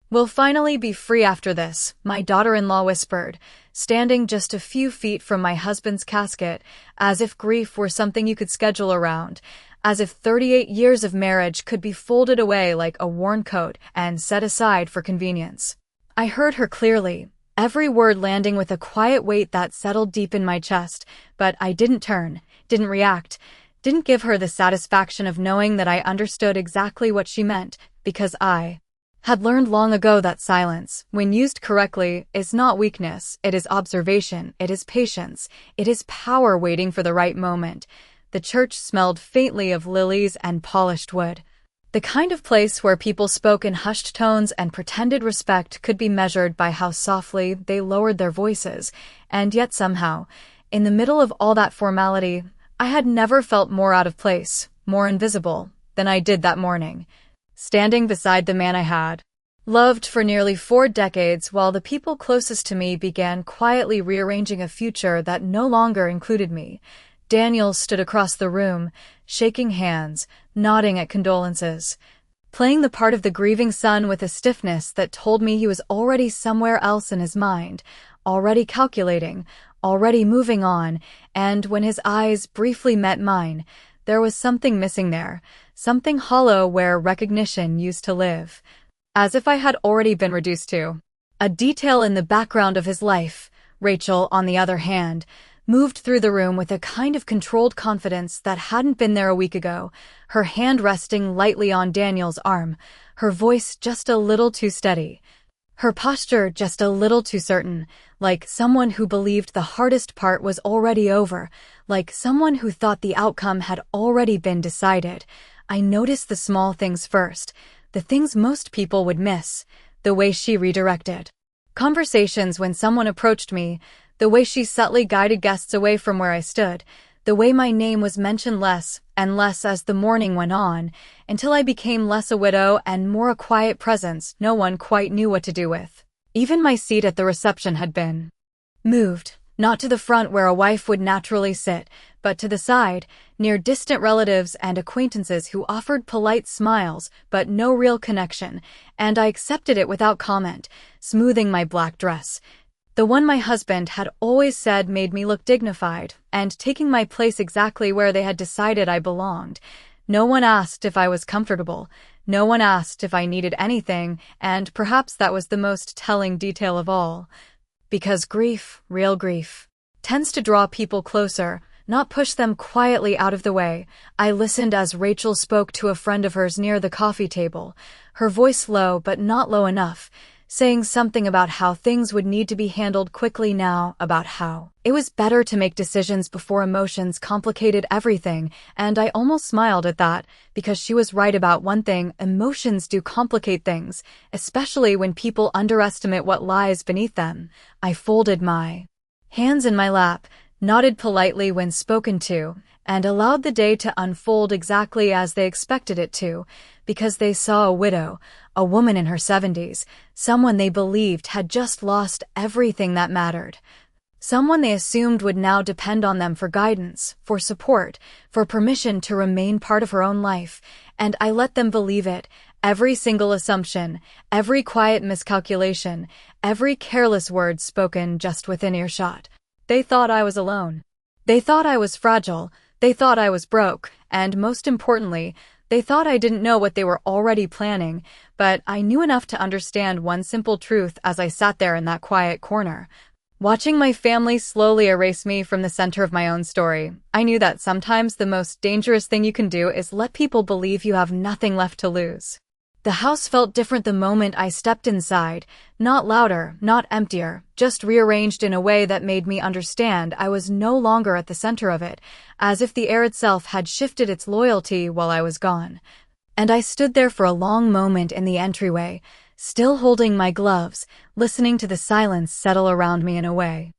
We'll finally be free after this, my daughter-in-law whispered, standing just a few feet from my husband's casket, as if grief were something you could schedule around, as if 38 years of marriage could be folded away like a worn coat and set aside for convenience. I heard her clearly, every word landing with a quiet weight that settled deep in my chest, but I didn't turn, didn't react, didn't give her the satisfaction of knowing that I understood exactly what she meant, because I had learned long ago that silence, when used correctly, is not weakness, it is observation, it is patience, it is power waiting for the right moment. The church smelled faintly of lilies and polished wood. The kind of place where people spoke in hushed tones and pretended respect could be measured by how softly they lowered their voices, and yet somehow, in the middle of all that formality, I had never felt more out of place, more invisible, than I did that morning, standing beside the man I had loved for nearly 4 decades while the people closest to me began quietly rearranging a future that no longer included me. Daniel stood across the room, shaking hands, nodding at condolences, playing the part of the grieving son with a stiffness that told me he was already somewhere else in his mind, already calculating, already moving on, and when his eyes briefly met mine, there was something missing there, something hollow where recognition used to live. As if I had already been reduced to a detail in the background of his life. Rachel, on the other hand, moved through the room with a kind of controlled confidence that hadn't been there a week ago, her hand resting lightly on Daniel's arm, her voice just a little too steady, her posture just a little too certain, like someone who believed the hardest part was already over, like someone who thought the outcome had already been decided. I noticed the small things first, the things most people would miss, the way she redirected conversations when someone approached me, the way she subtly guided guests away from where I stood, the way my name was mentioned less and less as the morning went on, until I became less a widow and more a quiet presence no one quite knew what to do with. Even my seat at the reception had been moved, not to the front where a wife would naturally sit, but to the side, near distant relatives and acquaintances who offered polite smiles but no real connection, and I accepted it without comment, smoothing my black dress, the one my husband had always said made me look dignified, and taking my place exactly where they had decided I belonged. No one asked if I was comfortable, no one asked if I needed anything, and perhaps that was the most telling detail of all. Because grief, real grief, tends to draw people closer, not push them quietly out of the way. I listened as Rachel spoke to a friend of hers near the coffee table, her voice low but not low enough, saying something about how things would need to be handled quickly now, about how it was better to make decisions before emotions complicated everything, and I almost smiled at that, because she was right about one thing: emotions do complicate things, especially when people underestimate what lies beneath them. I folded my hands in my lap, nodded politely when spoken to, and allowed the day to unfold exactly as they expected it to, because they saw a widow, a woman in her 70s, someone they believed had just lost everything that mattered. Someone they assumed would now depend on them for guidance, for support, for permission to remain part of her own life, and I let them believe it. Every single assumption, every quiet miscalculation, every careless word spoken just within earshot. They thought I was alone. They thought I was fragile. They thought I was broke, and most importantly, they thought I didn't know what they were already planning, but I knew enough to understand one simple truth as I sat there in that quiet corner, watching my family slowly erase me from the center of my own story. I knew that sometimes the most dangerous thing you can do is let people believe you have nothing left to lose. The house felt different the moment I stepped inside, not louder, not emptier, just rearranged in a way that made me understand I was no longer at the center of it, as if the air itself had shifted its loyalty while I was gone. And I stood there for a long moment in the entryway, still holding my gloves, listening to the silence settle around me in a way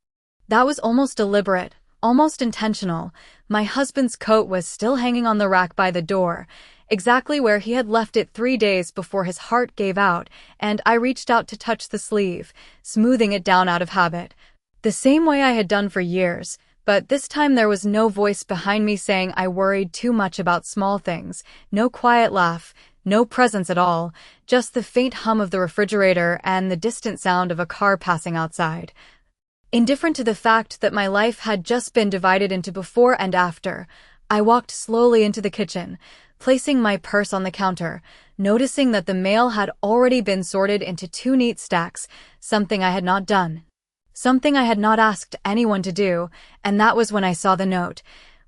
that was almost deliberate, almost intentional. My husband's coat was still hanging on the rack by the door, exactly where he had left it 3 days before his heart gave out, and I reached out to touch the sleeve, smoothing it down out of habit, the same way I had done for years, but this time there was no voice behind me saying I worried too much about small things, no quiet laugh, No presents at all, just the faint hum of the refrigerator and the distant sound of a car passing outside. Indifferent to the fact that my life had just been divided into before and after, I walked slowly into the kitchen, placing my purse on the counter, noticing that the mail had already been sorted into 2 neat stacks, something I had not done. Something I had not asked anyone to do, and that was when I saw the note,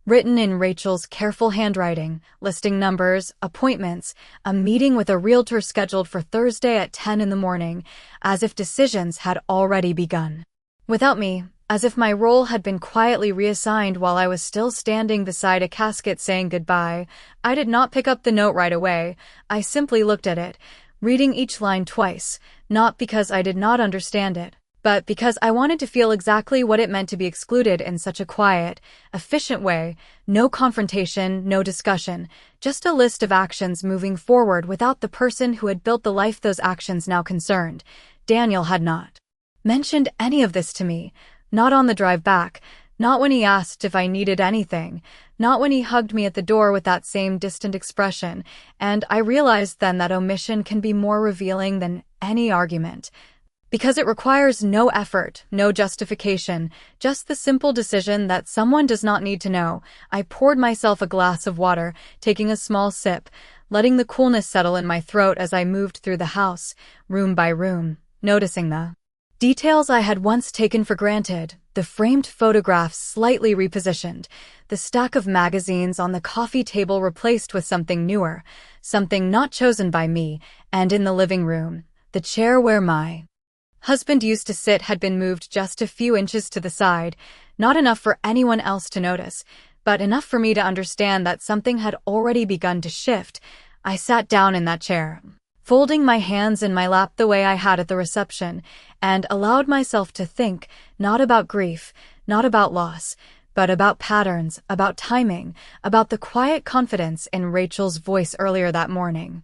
written in Rachel's careful handwriting, listing numbers, appointments, a meeting with a realtor scheduled for Thursday at 10 in the morning, as if decisions had already begun. Without me, as if my role had been quietly reassigned while I was still standing beside a casket saying goodbye, I did not pick up the note right away. I simply looked at it, reading each line twice, not because I did not understand it, but because I wanted to feel exactly what it meant to be excluded in such a quiet, efficient way. No confrontation, no discussion, just a list of actions moving forward without the person who had built the life those actions now concerned. Daniel had not mentioned any of this to me, not on the drive back, not when he asked if I needed anything, not when he hugged me at the door with that same distant expression, and I realized then that omission can be more revealing than any argument. Because it requires no effort, no justification, just the simple decision that someone does not need to know. I poured myself a glass of water, taking a small sip, letting the coolness settle in my throat as I moved through the house, room by room, noticing the details I had once taken for granted, the framed photographs slightly repositioned, the stack of magazines on the coffee table replaced with something newer, something not chosen by me, and in the living room, the chair where my husband used to sit had been moved just a few inches to the side, not enough for anyone else to notice, but enough for me to understand that something had already begun to shift. I sat down in that chair, folding my hands in my lap the way I had at the reception, and allowed myself to think, not about grief, not about loss, but about patterns, about timing, about the quiet confidence in Rachel's voice earlier that morning,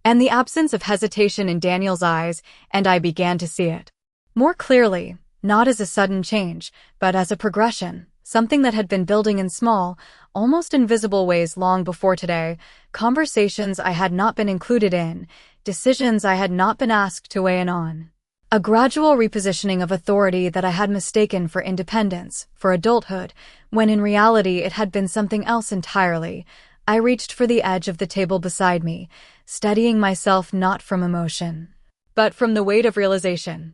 and the absence of hesitation in Daniel's eyes, and I began to see it more clearly, not as a sudden change, but as a progression, something that had been building in small, almost invisible ways long before today, conversations I had not been included in, decisions I had not been asked to weigh in on. A gradual repositioning of authority that I had mistaken for independence, for adulthood, when in reality it had been something else entirely. I reached for the edge of the table beside me, steadying myself not from emotion, but from the weight of realization.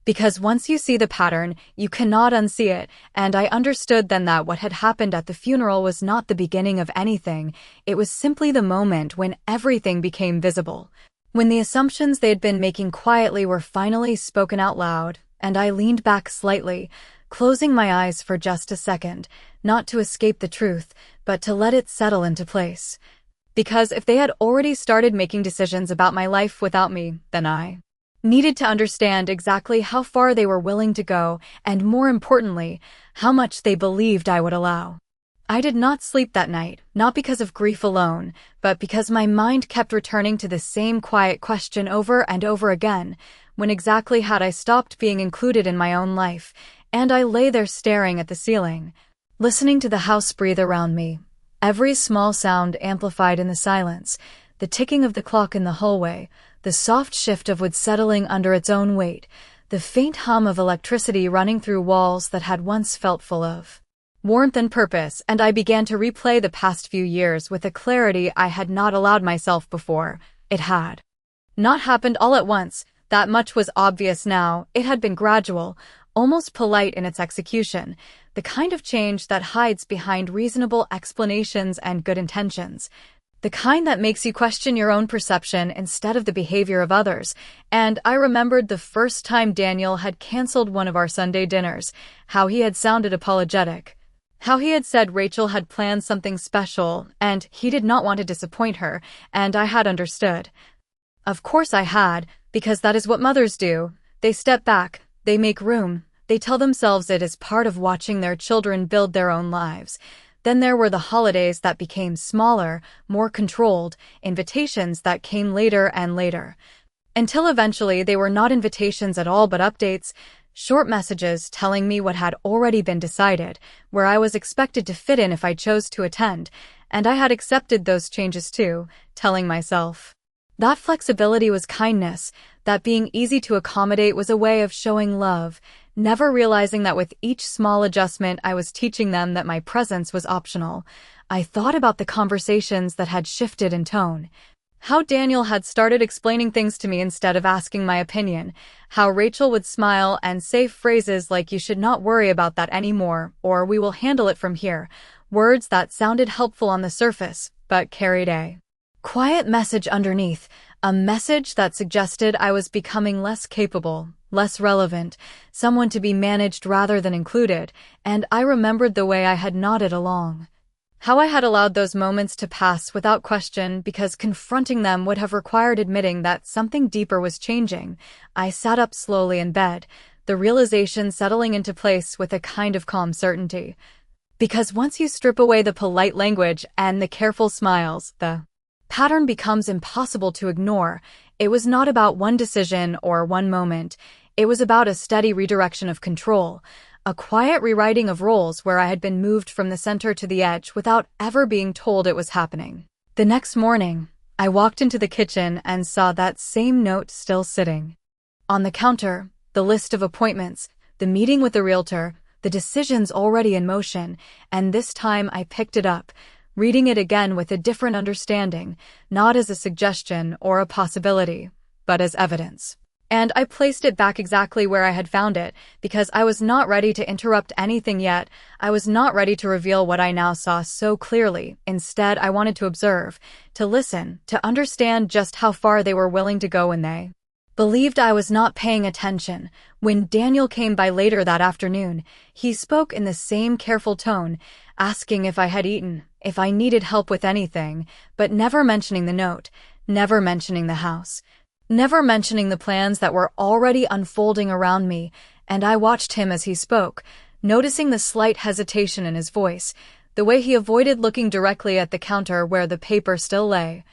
Because once you see the pattern, you cannot unsee it, and I understood then that what had happened at the funeral was not the beginning of anything, it was simply the moment when everything became visible. When the assumptions they had been making quietly were finally spoken out loud, and I leaned back slightly, closing my eyes for just a second, not to escape the truth, but to let it settle into place. Because if they had already started making decisions about my life without me, then I needed to understand exactly how far they were willing to go, and more importantly, how much they believed I would allow. I did not sleep that night, not because of grief alone, but because my mind kept returning to the same quiet question over and over again. When exactly had I stopped being included in my own life? And I lay there staring at the ceiling, listening to the house breathe around me. Every small sound amplified in the silence, the ticking of the clock in the hallway, the soft shift of wood settling under its own weight, the faint hum of electricity running through walls that had once felt full of warmth and purpose, and I began to replay the past few years with a clarity I had not allowed myself before. It had not happened all at once, that much was obvious now. It had been gradual, almost polite in its execution, the kind of change that hides behind reasonable explanations and good intentions, the kind that makes you question your own perception instead of the behavior of others. And I remembered the first time Daniel had canceled one of our Sunday dinners, how he had sounded apologetic, how he had said Rachel had planned something special, and he did not want to disappoint her, and I had understood. Of course I had, because that is what mothers do. They step back, they make room, they tell themselves it is part of watching their children build their own lives. Then there were the holidays that became smaller, more controlled, invitations that came later and later, until eventually they were not invitations at all but updates, short messages telling me what had already been decided, where I was expected to fit in if I chose to attend, and I had accepted those changes too, telling myself That flexibility was kindness, that being easy to accommodate was a way of showing love, never realizing that with each small adjustment I was teaching them that my presence was optional. I thought about the conversations that had shifted in tone. How Daniel had started explaining things to me instead of asking my opinion. How Rachel would smile and say phrases like "you should not worry about that anymore" or "we will handle it from here." Words that sounded helpful on the surface, but carried a quiet message underneath. A message that suggested I was becoming less capable, less relevant, someone to be managed rather than included, and I remembered the way I had nodded along. How I had allowed those moments to pass without question because confronting them would have required admitting that something deeper was changing. I sat up slowly in bed, the realization settling into place with a kind of calm certainty. Because once you strip away the polite language and the careful smiles, the pattern becomes impossible to ignore. It was not about one decision or one moment. It was about a steady redirection of control. A quiet rewriting of roles where I had been moved from the center to the edge without ever being told it was happening. The next morning, I walked into the kitchen and saw that same note still sitting. On the counter, the list of appointments, the meeting with the realtor, the decisions already in motion, and this time I picked it up, reading it again with a different understanding, not as a suggestion or a possibility, but as evidence. And I placed it back exactly where I had found it, because I was not ready to interrupt anything yet. I was not ready to reveal what I now saw so clearly. Instead, I wanted to observe, to listen, to understand just how far they were willing to go when they believed I was not paying attention. When Daniel came by later that afternoon, he spoke in the same careful tone, asking if I had eaten, if I needed help with anything, but never mentioning the note, never mentioning the house. Never mentioning the plans that were already unfolding around me, and I watched him as he spoke, noticing the slight hesitation in his voice, the way he avoided looking directly at the counter where the paper still lay.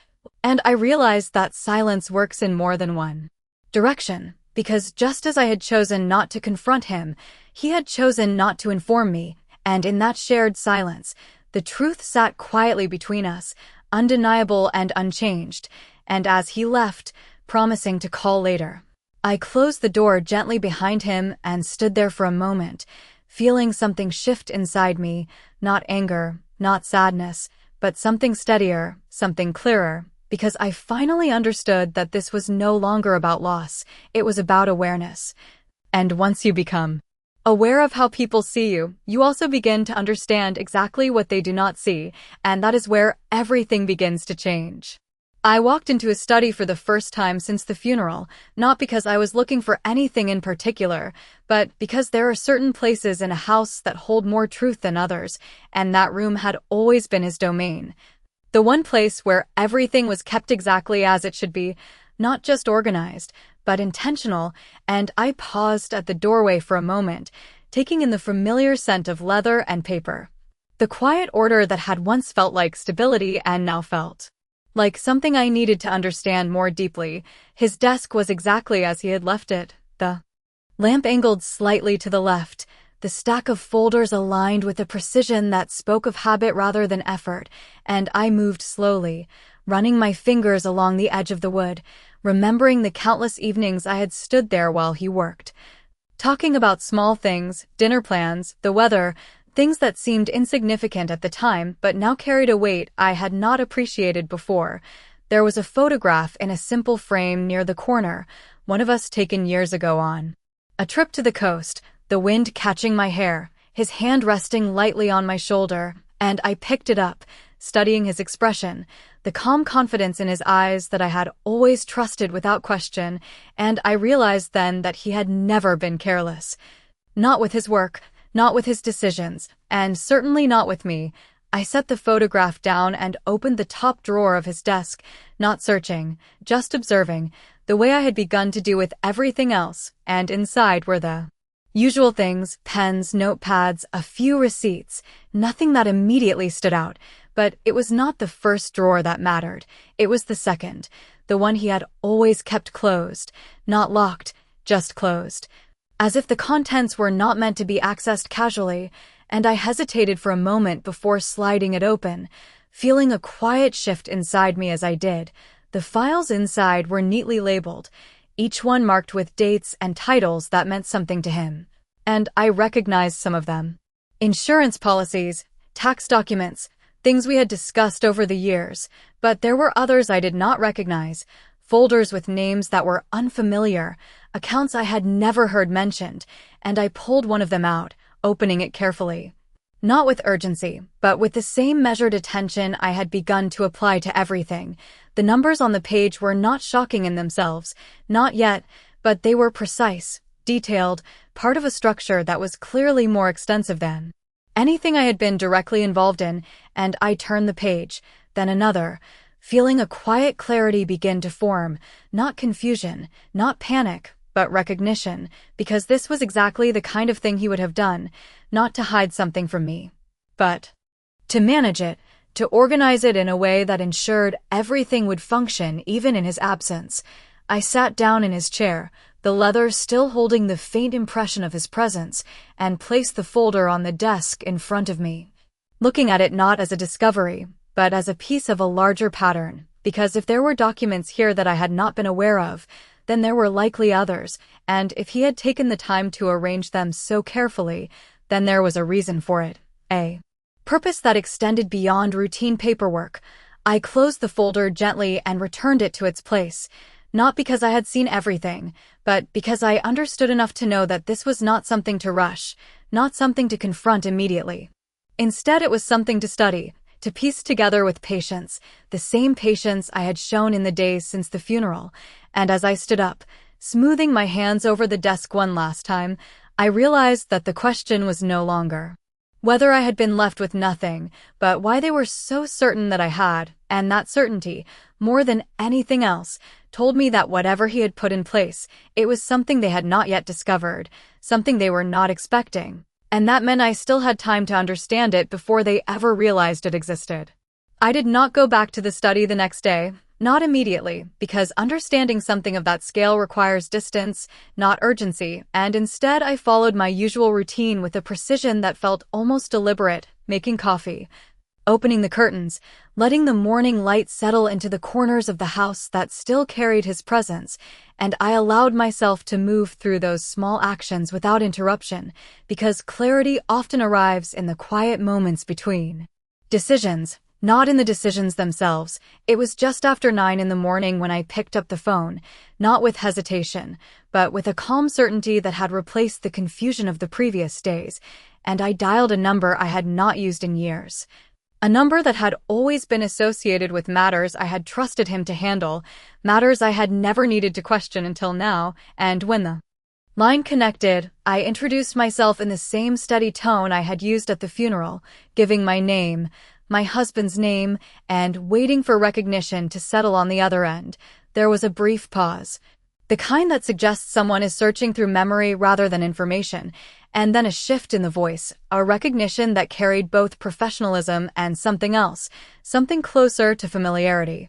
And I realized that silence works in more than one direction, because just as I had chosen not to confront him, he had chosen not to inform me, and in that shared silence, the truth sat quietly between us, undeniable and unchanged, and as he left, promising to call later, I closed the door gently behind him and stood there for a moment, feeling something shift inside me, not anger, not sadness, but something steadier, something clearer, because I finally understood that this was no longer about loss, it was about awareness. And once you become aware of how people see you, you also begin to understand exactly what they do not see, and that is where everything begins to change. I walked into his study for the first time since the funeral, not because I was looking for anything in particular, but because there are certain places in a house that hold more truth than others, and that room had always been his domain. The one place where everything was kept exactly as it should be, not just organized, but intentional, and I paused at the doorway for a moment, taking in the familiar scent of leather and paper. The quiet order that had once felt like stability and now felt like something I needed to understand more deeply. His desk was exactly as he had left it, the lamp angled slightly to the left, the stack of folders aligned with a precision that spoke of habit rather than effort, and I moved slowly, running my fingers along the edge of the wood, remembering the countless evenings I had stood there while he worked, talking about small things, dinner plans, the weather, things that seemed insignificant at the time but now carried a weight I had not appreciated before. There was a photograph in a simple frame near the corner, one of us taken years ago on a trip to the coast, the wind catching my hair, his hand resting lightly on my shoulder, and I picked it up, studying his expression, the calm confidence in his eyes that I had always trusted without question, and I realized then that he had never been careless. Not with his work, not with his decisions, and certainly not with me. I set the photograph down and opened the top drawer of his desk, not searching, just observing, the way I had begun to do with everything else, and inside were the usual things, pens, notepads, a few receipts, nothing that immediately stood out. But it was not the first drawer that mattered, it was the second, the one he had always kept closed, not locked, just closed. As if the contents were not meant to be accessed casually, and I hesitated for a moment before sliding it open, feeling a quiet shift inside me as I did. The files inside were neatly labeled, each one marked with dates and titles that meant something to him. And I recognized some of them. Insurance policies, tax documents, things we had discussed over the years, but there were others I did not recognize, folders with names that were unfamiliar, accounts I had never heard mentioned, and I pulled one of them out, opening it carefully. Not with urgency, but with the same measured attention I had begun to apply to everything. The numbers on the page were not shocking in themselves, not yet, but they were precise, detailed, part of a structure that was clearly more extensive than anything I had been directly involved in, and I turned the page, then another, feeling a quiet clarity begin to form, not confusion, not panic, but recognition, because this was exactly the kind of thing he would have done, not to hide something from me, but to manage it, to organize it in a way that ensured everything would function even in his absence. I sat down in his chair, the leather still holding the faint impression of his presence, and placed the folder on the desk in front of me, looking at it not as a discovery, but as a piece of a larger pattern, because if there were documents here that I had not been aware of, then there were likely others, and if he had taken the time to arrange them so carefully, then there was a reason for it, a purpose that extended beyond routine paperwork. I closed the folder gently and returned it to its place, not because I had seen everything, but because I understood enough to know that this was not something to rush, not something to confront immediately. Instead, it was something to study, to piece together with patience, the same patience I had shown in the days since the funeral, and as I stood up, smoothing my hands over the desk one last time, I realized that the question was no longer whether I had been left with nothing, but why they were so certain that I had, and that certainty, more than anything else, told me that whatever he had put in place, it was something they had not yet discovered, something they were not expecting, and that meant I still had time to understand it before they ever realized it existed. I did not go back to the study the next day, not immediately, because understanding something of that scale requires distance, not urgency, and instead I followed my usual routine with a precision that felt almost deliberate, making coffee, opening the curtains, letting the morning light settle into the corners of the house that still carried his presence, and I allowed myself to move through those small actions without interruption, because clarity often arrives in the quiet moments between decisions. Not in the decisions themselves. It was just after 9 in the morning when I picked up the phone, not with hesitation, but with a calm certainty that had replaced the confusion of the previous days, and I dialed a number I had not used in years. A number that had always been associated with matters I had trusted him to handle, matters I had never needed to question until now, and when the line connected, I introduced myself in the same steady tone I had used at the funeral, giving my name, my husband's name, and waiting for recognition to settle on the other end. There was a brief pause, the kind that suggests someone is searching through memory rather than information, and then a shift in the voice, a recognition that carried both professionalism and something else, something closer to familiarity.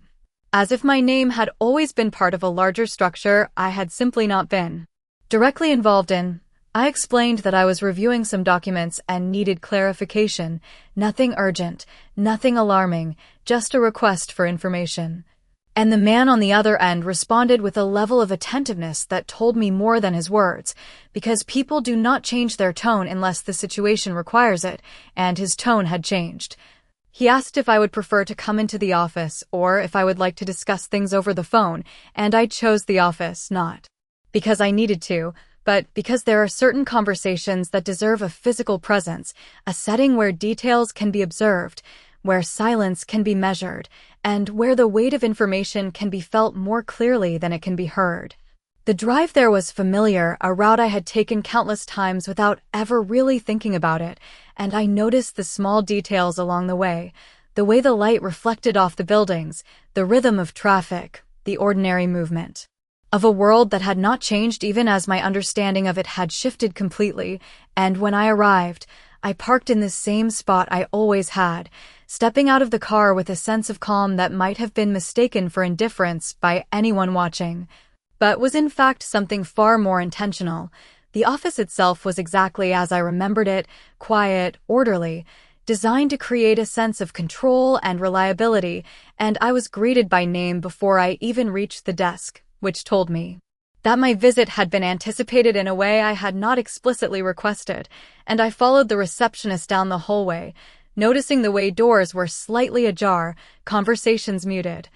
As if my name had always been part of a larger structure I had simply not been directly involved in. I explained that I was reviewing some documents and needed clarification, nothing urgent, nothing alarming, just a request for information. And the man on the other end responded with a level of attentiveness that told me more than his words, because people do not change their tone unless the situation requires it, and his tone had changed. He asked if I would prefer to come into the office or if I would like to discuss things over the phone, and I chose the office, not because I needed to, but because there are certain conversations that deserve a physical presence, a setting where details can be observed, where silence can be measured, and where the weight of information can be felt more clearly than it can be heard. The drive there was familiar, a route I had taken countless times without ever really thinking about it, and I noticed the small details along the way, the way the light reflected off the buildings, the rhythm of traffic, the ordinary movement of a world that had not changed even as my understanding of it had shifted completely, and when I arrived, I parked in the same spot I always had, stepping out of the car with a sense of calm that might have been mistaken for indifference by anyone watching, but was in fact something far more intentional. The office itself was exactly as I remembered it, quiet, orderly, designed to create a sense of control and reliability, and I was greeted by name before I even reached the desk, which told me that my visit had been anticipated in a way I had not explicitly requested, and I followed the receptionist down the hallway, noticing the way doors were slightly ajar, conversations muted,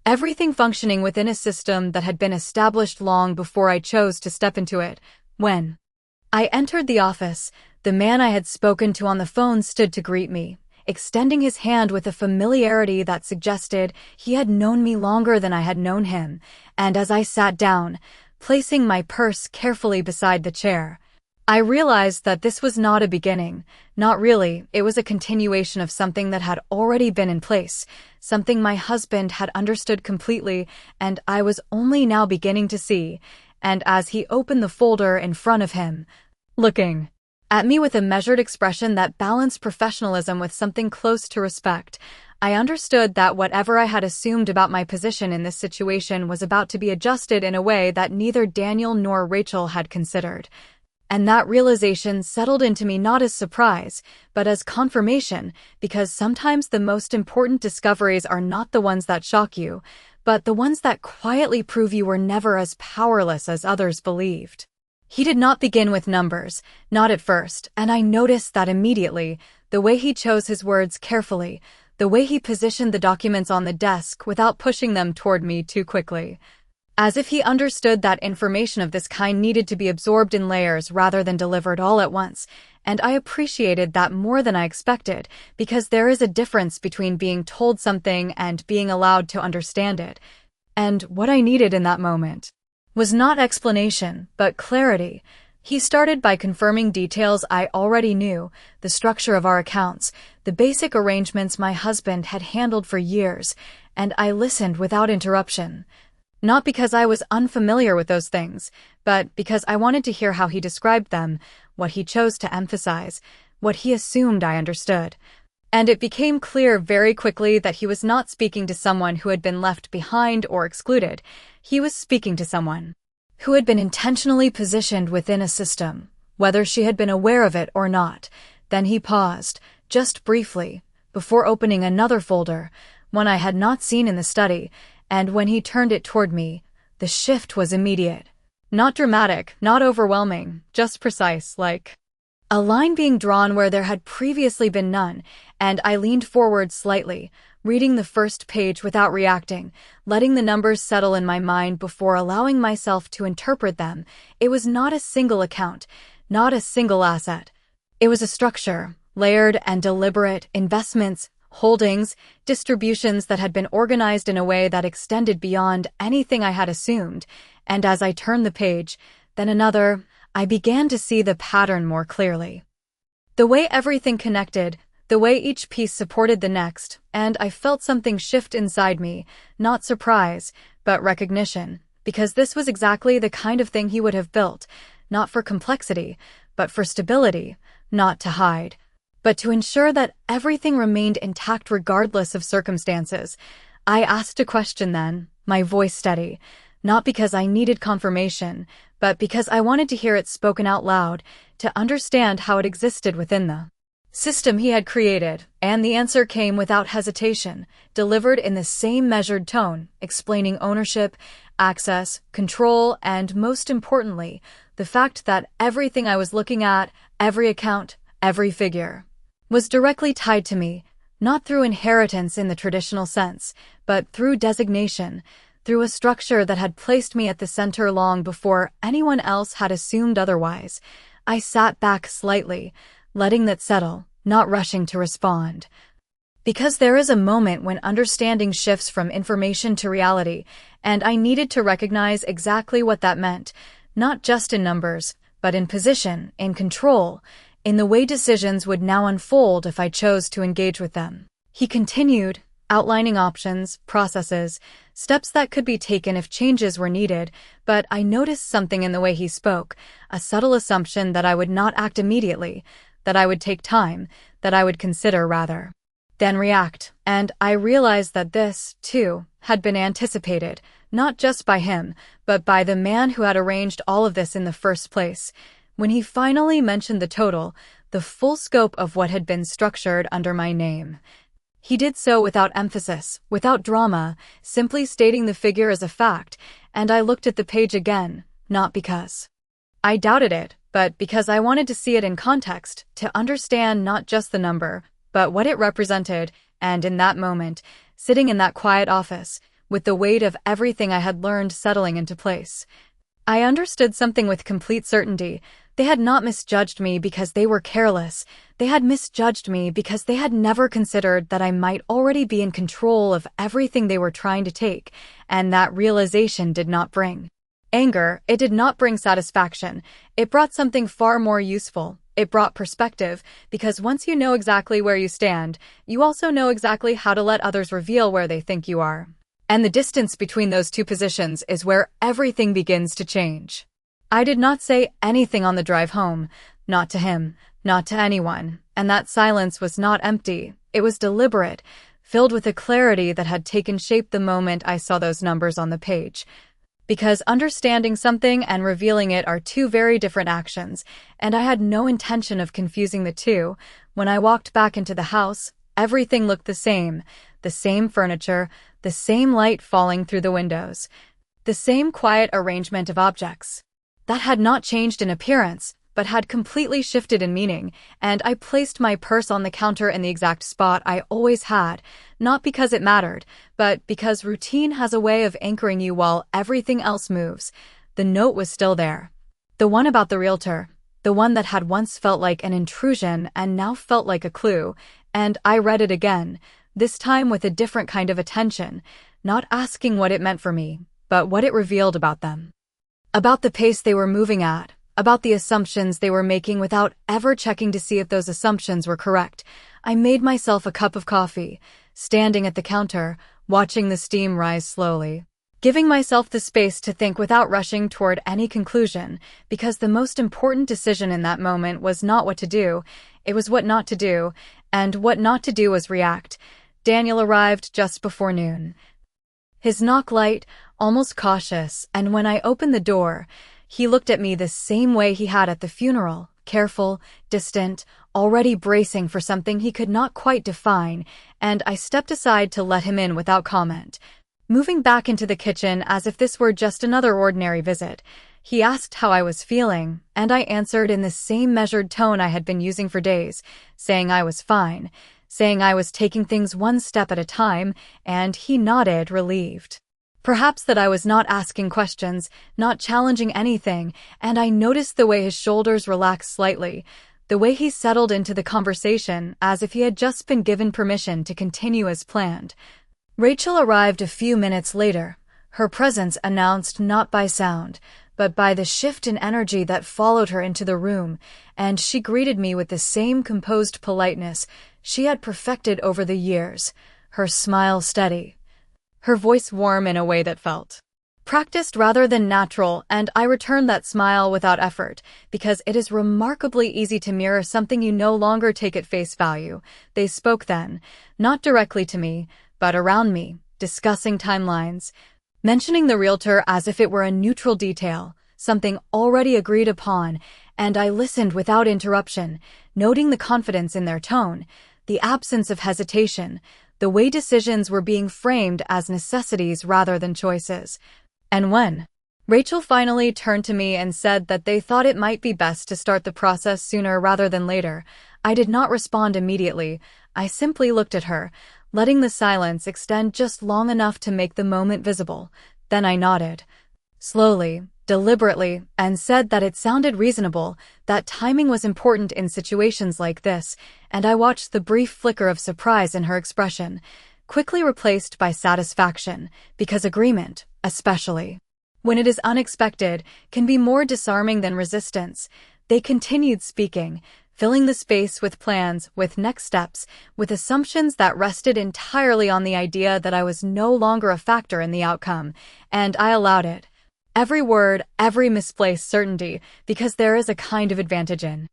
everything functioning within a system that had been established long before I chose to step into it. When I entered the office, the man I had spoken to on the phone stood to greet me, extending his hand with a familiarity that suggested he had known me longer than I had known him, and as I sat down, placing my purse carefully beside the chair, I realized that this was not a beginning. Not really, it was a continuation of something that had already been in place, something my husband had understood completely, and I was only now beginning to see. And as he opened the folder in front of him, looking at me with a measured expression that balanced professionalism with something close to respect, I understood that whatever I had assumed about my position in this situation was about to be adjusted in a way that neither Daniel nor Rachel had considered. And that realization settled into me not as surprise, but as confirmation, because sometimes the most important discoveries are not the ones that shock you, but the ones that quietly prove you were never as powerless as others believed. He did not begin with numbers, not at first, and I noticed that immediately, the way he chose his words carefully, the way he positioned the documents on the desk without pushing them toward me too quickly. As if he understood that information of this kind needed to be absorbed in layers rather than delivered all at once, and I appreciated that more than I expected, because there is a difference between being told something and being allowed to understand it. And what I needed in that moment was not explanation, but clarity. He started by confirming details I already knew, the structure of our accounts, the basic arrangements my husband had handled for years, and I listened without interruption. Not because I was unfamiliar with those things, but because I wanted to hear how he described them, what he chose to emphasize, what he assumed I understood. And it became clear very quickly that he was not speaking to someone who had been left behind or excluded. He was speaking to someone who had been intentionally positioned within a system, whether she had been aware of it or not. Then he paused, just briefly, before opening another folder, one I had not seen in the study, and when he turned it toward me, the shift was immediate. Not dramatic, not overwhelming, just precise, like a line being drawn where there had previously been none, and I leaned forward slightly, reading the first page without reacting, letting the numbers settle in my mind before allowing myself to interpret them. It was not a single account, not a single asset. It was a structure, layered and deliberate, investments, holdings, distributions that had been organized in a way that extended beyond anything I had assumed, and as I turned the page, then another, I began to see the pattern more clearly. The way everything connected, the way each piece supported the next, and I felt something shift inside me, not surprise, but recognition, because this was exactly the kind of thing he would have built, not for complexity, but for stability, not to hide, but to ensure that everything remained intact regardless of circumstances. I asked a question then, my voice steady, not because I needed confirmation, but because I wanted to hear it spoken out loud, to understand how it existed within the system he had created, and the answer came without hesitation, delivered in the same measured tone, explaining ownership, access, control, and most importantly, the fact that everything I was looking at, every account, every figure, was directly tied to me, not through inheritance in the traditional sense, but through designation, through a structure that had placed me at the center long before anyone else had assumed otherwise. I sat back slightly, letting that settle, not rushing to respond. Because there is a moment when understanding shifts from information to reality, and I needed to recognize exactly what that meant, not just in numbers, but in position, in control, in the way decisions would now unfold if I chose to engage with them. He continued, outlining options, processes, steps that could be taken if changes were needed, but I noticed something in the way he spoke, a subtle assumption that I would not act immediately, that I would take time, that I would consider rather than react, and I realized that this, too, had been anticipated, not just by him, but by the man who had arranged all of this in the first place. When he finally mentioned the total, the full scope of what had been structured under my name. He did so without emphasis, without drama, simply stating the figure as a fact, and I looked at the page again, not because I doubted it, but because I wanted to see it in context, to understand not just the number, but what it represented, and in that moment, sitting in that quiet office, with the weight of everything I had learned settling into place, I understood something with complete certainty. They had not misjudged me because they were careless. They had misjudged me because they had never considered that I might already be in control of everything they were trying to take, and that realization did not bring anger. It did not bring satisfaction. It brought something far more useful. It brought perspective, because once you know exactly where you stand, you also know exactly how to let others reveal where they think you are. And the distance between those two positions is where everything begins to change. I did not say anything on the drive home, not to him, not to anyone, and that silence was not empty. It was deliberate, filled with a clarity that had taken shape the moment I saw those numbers on the page. Because understanding something and revealing it are two very different actions, and I had no intention of confusing the two. When I walked back into the house, everything looked the same furniture, the same light falling through the windows, the same quiet arrangement of objects. That had not changed in appearance, but had completely shifted in meaning, and I placed my purse on the counter in the exact spot I always had, not because it mattered, but because routine has a way of anchoring you while everything else moves. The note was still there. The one about the realtor, the one that had once felt like an intrusion and now felt like a clue, and I read it again, this time with a different kind of attention, not asking what it meant for me, but what it revealed about them. About the pace they were moving at, about the assumptions they were making without ever checking to see if those assumptions were correct. I made myself a cup of coffee, standing at the counter, watching the steam rise slowly, giving myself the space to think without rushing toward any conclusion, because the most important decision in that moment was not what to do, it was what not to do, and what not to do was react. Daniel arrived just before noon. His knock light, almost cautious, and when I opened the door, he looked at me the same way he had at the funeral, careful, distant, already bracing for something he could not quite define, and I stepped aside to let him in without comment. Moving back into the kitchen as if this were just another ordinary visit, he asked how I was feeling, and I answered in the same measured tone I had been using for days, saying I was fine, saying I was taking things one step at a time, and he nodded, relieved. Perhaps that I was not asking questions, not challenging anything, and I noticed the way his shoulders relaxed slightly, the way he settled into the conversation as if he had just been given permission to continue as planned. Rachel arrived a few minutes later, her presence announced not by sound, but by the shift in energy that followed her into the room, and she greeted me with the same composed politeness she had perfected over the years, her smile steady, her voice warm in a way that felt practiced rather than natural, and I returned that smile without effort, because it is remarkably easy to mirror something you no longer take at face value. They spoke then, not directly to me, but around me, discussing timelines, mentioning the realtor as if it were a neutral detail, something already agreed upon, and I listened without interruption, noting the confidence in their tone, the absence of hesitation, the way decisions were being framed as necessities rather than choices. And when Rachel finally turned to me and said that they thought it might be best to start the process sooner rather than later, I did not respond immediately. I simply looked at her, letting the silence extend just long enough to make the moment visible. Then I nodded, slowly, deliberately, and said that it sounded reasonable, that timing was important in situations like this, and I watched the brief flicker of surprise in her expression, quickly replaced by satisfaction, because agreement, especially when it is unexpected, can be more disarming than resistance. They continued speaking, filling the space with plans, with next steps, with assumptions that rested entirely on the idea that I was no longer a factor in the outcome, and I allowed it. Every word, every misplaced certainty, because there is a kind of advantage in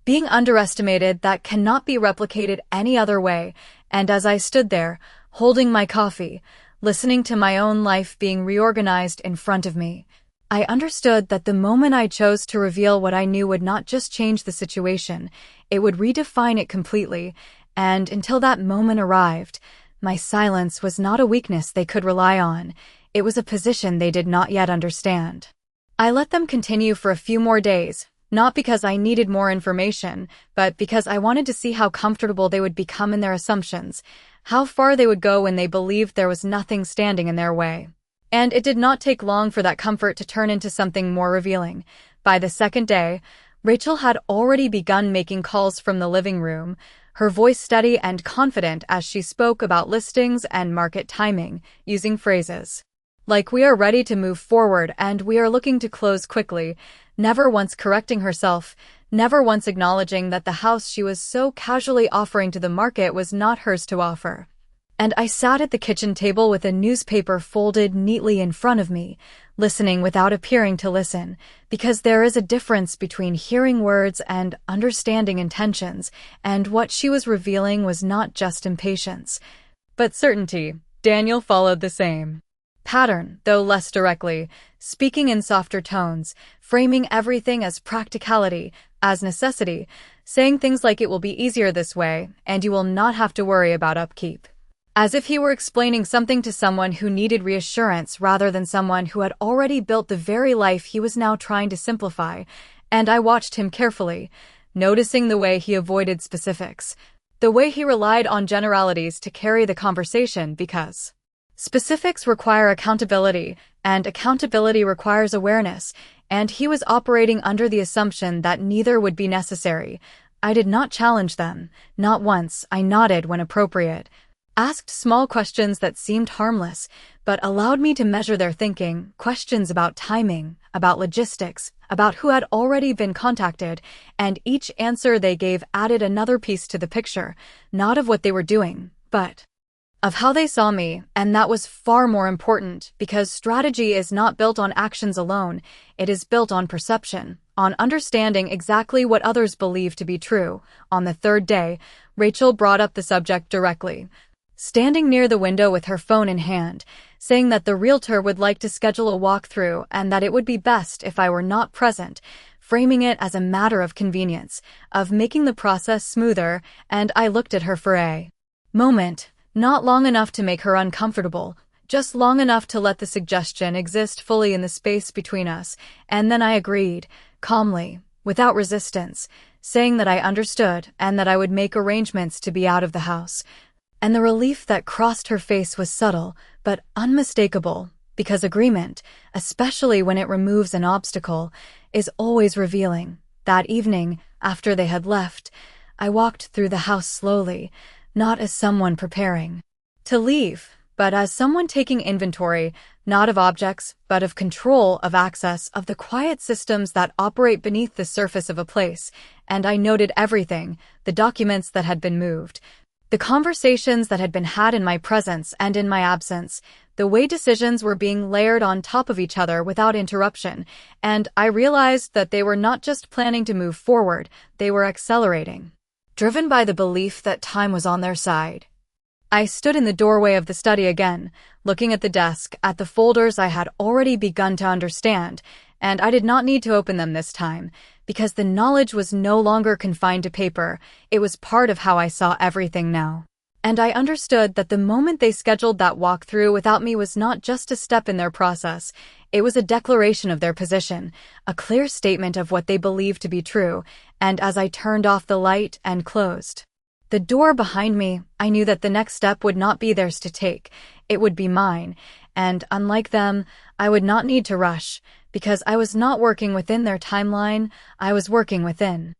being underestimated that cannot be replicated any other way, and as I stood there, holding my coffee, listening to my own life being reorganized in front of me, I understood that the moment I chose to reveal what I knew would not just change the situation, It would redefine it completely, and until that moment arrived, my silence was not a weakness they could rely on. It was a position they did not yet understand. I let them continue for a few more days, not because I needed more information, but because I wanted to see how comfortable they would become in their assumptions, how far they would go when they believed there was nothing standing in their way. And it did not take long for that comfort to turn into something more revealing. By the second day, Rachel had already begun making calls from the living room, her voice steady and confident as she spoke about listings and market timing, using phrases like "we are ready to move forward" and "we are looking to close quickly," never once correcting herself, never once acknowledging that the house she was so casually offering to the market was not hers to offer. And I sat at the kitchen table with a newspaper folded neatly in front of me, listening without appearing to listen, because there is a difference between hearing words and understanding intentions, and what she was revealing was not just impatience, but certainty. Daniel followed the same pattern, though less directly, speaking in softer tones, framing everything as practicality, as necessity, saying things like "it will be easier this way, and you will not have to worry about upkeep," as if he were explaining something to someone who needed reassurance rather than someone who had already built the very life he was now trying to simplify. And I watched him carefully, noticing the way he avoided specifics, the way he relied on generalities to carry the conversation, because specifics require accountability, and accountability requires awareness, and he was operating under the assumption that neither would be necessary. I did not challenge them, not once. I nodded when appropriate, asked small questions that seemed harmless, but allowed me to measure their thinking, questions about timing, about logistics, about who had already been contacted, and each answer they gave added another piece to the picture, not of what they were doing, but of how they saw me, and that was far more important, because strategy is not built on actions alone, it is built on perception, on understanding exactly what others believe to be true. On the third day, Rachel brought up the subject directly, standing near the window with her phone in hand, saying that the realtor would like to schedule a walkthrough and that it would be best if I were not present, framing it as a matter of convenience, of making the process smoother, and I looked at her for a moment. Not long enough to make her uncomfortable, just long enough to let the suggestion exist fully in the space between us, and then I agreed, calmly, without resistance, saying that I understood and that I would make arrangements to be out of the house. And the relief that crossed her face was subtle, but unmistakable, because agreement, especially when it removes an obstacle, is always revealing. That evening, after they had left, I walked through the house slowly, not as someone preparing to leave, but as someone taking inventory, not of objects, but of control, of access, of the quiet systems that operate beneath the surface of a place. And I noted everything, the documents that had been moved, the conversations that had been had in my presence and in my absence, the way decisions were being layered on top of each other without interruption, and I realized that they were not just planning to move forward, they were accelerating, driven by the belief that time was on their side. I stood in the doorway of the study again, looking at the desk, at the folders I had already begun to understand, and I did not need to open them this time, because the knowledge was no longer confined to paper, it was part of how I saw everything now. And I understood that the moment they scheduled that walkthrough without me was not just a step in their process, it was a declaration of their position, a clear statement of what they believed to be true, and as I turned off the light and closed the door behind me, I knew that the next step would not be theirs to take, it would be mine, and unlike them, I would not need to rush, because I was not working within their timeline, I was working within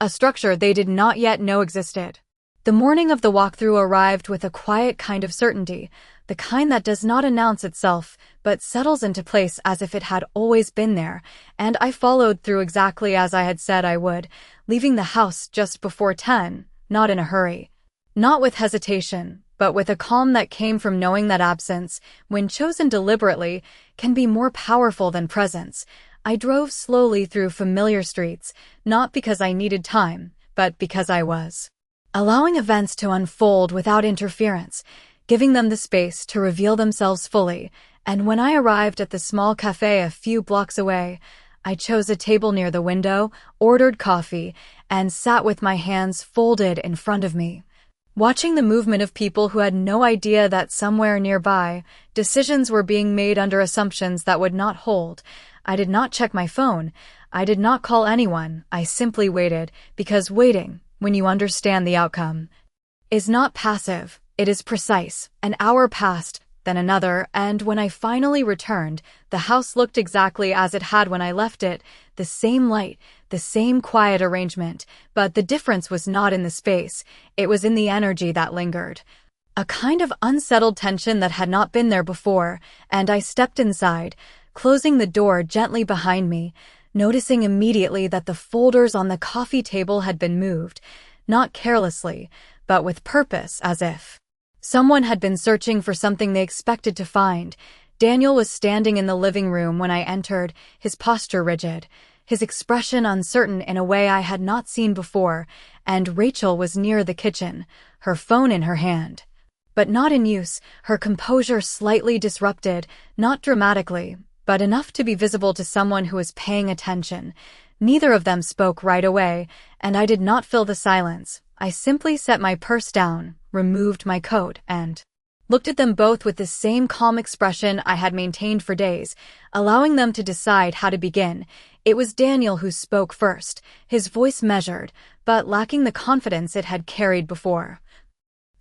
a structure they did not yet know existed. The morning of the walkthrough arrived with a quiet kind of certainty, the kind that does not announce itself, but settles into place as if it had always been there, and I followed through exactly as I had said I would, leaving the house just before 10, not in a hurry, not with hesitation, but with a calm that came from knowing that absence, when chosen deliberately, can be more powerful than presence. I drove slowly through familiar streets, not because I needed time, but because I was allowing events to unfold without interference, giving them the space to reveal themselves fully, and when I arrived at the small cafe a few blocks away, I chose a table near the window, ordered coffee, and sat with my hands folded in front of me, watching the movement of people who had no idea that somewhere nearby, decisions were being made under assumptions that would not hold. I did not check my phone. I did not call anyone. I simply waited, because waiting, when you understand the outcome, is not passive. It is precise. An hour passed, then another, and when I finally returned, the house looked exactly as it had when I left it, the same light, the same quiet arrangement, but the difference was not in the space, it was in the energy that lingered. A kind of unsettled tension that had not been there before, and I stepped inside, closing the door gently behind me, noticing immediately that the folders on the coffee table had been moved, not carelessly, but with purpose, as if someone had been searching for something they expected to find. Daniel was standing in the living room when I entered, his posture rigid, his expression uncertain in a way I had not seen before, and Rachel was near the kitchen, her phone in her hand. But not in use, her composure slightly disrupted, not dramatically, but enough to be visible to someone who was paying attention. Neither of them spoke right away, and I did not fill the silence. I simply set my purse down, removed my coat, and looked at them both with the same calm expression I had maintained for days, allowing them to decide how to begin. It was Daniel who spoke first, his voice measured, but lacking the confidence it had carried before,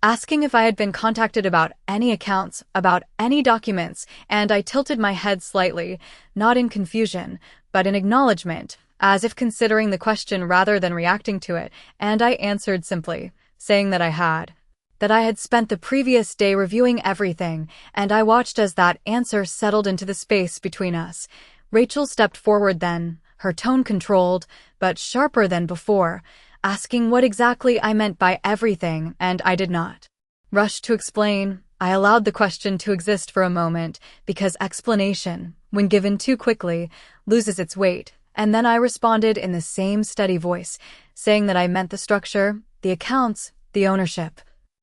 asking if I had been contacted about any accounts, about any documents, and I tilted my head slightly, not in confusion, but in acknowledgement, as if considering the question rather than reacting to it, and I answered simply, saying that I had spent the previous day reviewing everything, and I watched as that answer settled into the space between us. Rachel stepped forward then, her tone controlled, but sharper than before, asking what exactly I meant by everything, and I did not rush to explain. I allowed the question to exist for a moment, because explanation, when given too quickly, loses its weight, and then I responded in the same steady voice, saying that I meant the structure, the accounts, the ownership.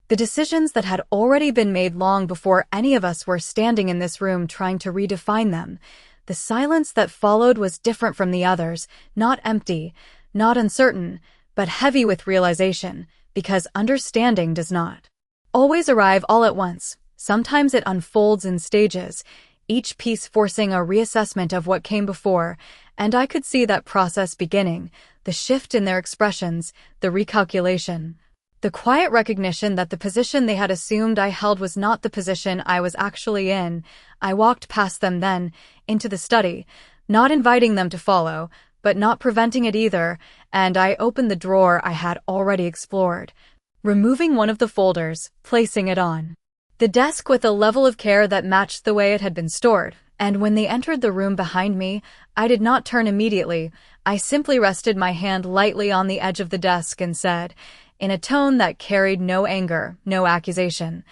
The decisions that had already been made long before any of us were standing in this room trying to redefine them. The silence that followed was different from the others, not empty, not uncertain, but heavy with realization, because understanding does not always arrive all at once. Sometimes it unfolds in stages, each piece forcing a reassessment of what came before, and I could see that process beginning, the shift in their expressions, the recalculation. The quiet recognition that the position they had assumed I held was not the position I was actually in. I walked past them then, into the study, not inviting them to follow, but not preventing it either, and I opened the drawer I had already explored, removing one of the folders, placing it on the desk with a level of care that matched the way it had been stored, and when they entered the room behind me, I did not turn immediately. I simply rested my hand lightly on the edge of the desk and said, in a tone that carried no anger, no accusation,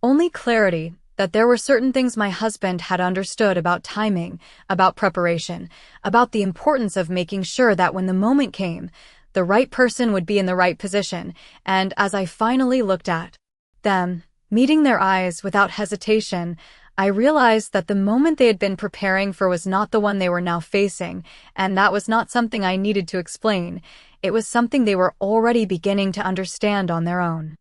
only clarity, that there were certain things my husband had understood about timing, about preparation, about the importance of making sure that when the moment came, the right person would be in the right position, and as I finally looked at them, meeting their eyes without hesitation, I realized that the moment they had been preparing for was not the one they were now facing, and that was not something I needed to explain. It was something they were already beginning to understand on their own.